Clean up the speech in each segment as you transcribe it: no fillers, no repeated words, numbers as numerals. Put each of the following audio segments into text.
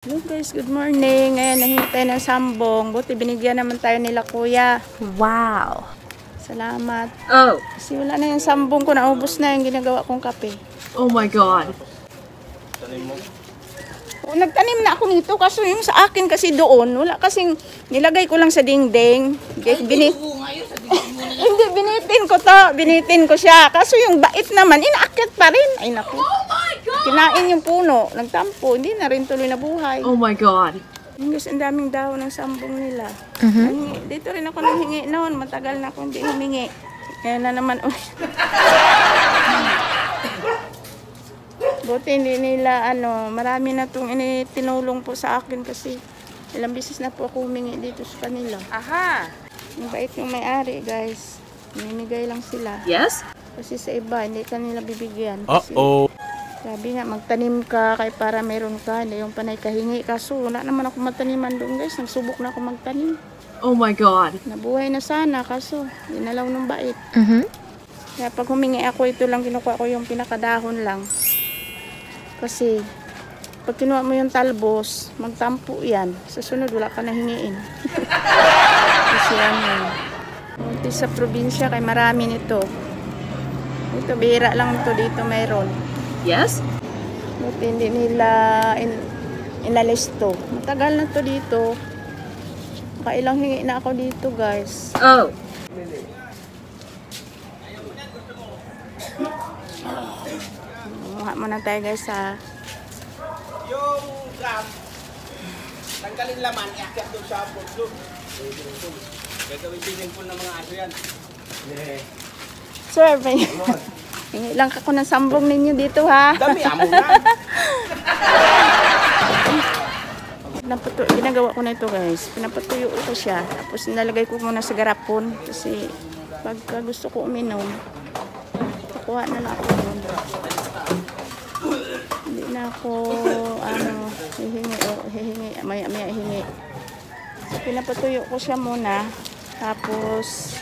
Hello guys, good morning. Ngayon nahingi tayo ng sambong. Buti binigyan naman tayo nila kuya. Wow. Salamat. Oh. Kasi wala na yung sambong ko. Naubos na yung ginagawa kong kape. Oh my God. O, nagtanim na ako nito. Kaso yung sa akin kasi doon, wala kasing nilagay ko lang sa dingding. Hindi, binitin ko to. Binitin ko siya. Kaso yung bait naman, inaakyat pa rin. Ay naku. Kinain yung puno, nagtampo, hindi na rin tuloy na buhay. Oh my God. Guys, ang daming dahon ng sambong nila. Dito rin ako nanghingi noon, matagal na ako hindi humingi. Kaya na naman, buti hindi nila, marami na itong tinulong po sa akin kasi ilang beses na po ako humingi dito sa kanila. Aha. Ang bait yung may-ari, guys. Minimigay lang sila. Yes? Kasi sa iba, hindi kanila bibigyan. Uh-oh. Sabi nga, magtanim ka kay para meron ka. Hindi yung panay kahingi. Kaso, wala naman ako magtaniman doon, guys. Nagsubok na ako magtanim. Oh my God. Nabuhay na sana, kaso, dinalaw ng bait. Kaya pag humingi ako, ito lang kinukuha ko yung pinakadahon lang. Kasi, pag kinuha mo yung talbos, magtampo yan. Sa sunod, wala ka na hingiin. Kasi munti sa probinsya, kay marami nito. Ito, bihira lang ito dito mayroon. Yes? Buti hindi nila inalisto. Matagal na to dito. Kailang hingi na ako dito, guys. Oh. Muha muna tayo, guys, ha. Yung drum, tanggalin laman, iakyat doon sa doon. Gagawin swimming pool ng mga aso yan. Sir, hingi lang ako ng sambong ninyo dito, ha. Dami, amo na. Ginagawa ko na ito, guys. Pinapatuyo ko siya. Tapos nalagay ko muna sa garapon. Kasi pagka gusto ko uminom, kukuha na lang ako doon. Hindi na ako, hihingi, maya hihingi. So, pinapatuyo ko siya muna. Tapos,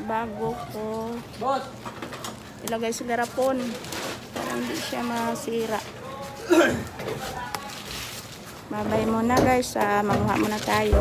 bago ko ilagay sa garapon para hindi siya masira. Babay muna, guys, mamuha muna tayo.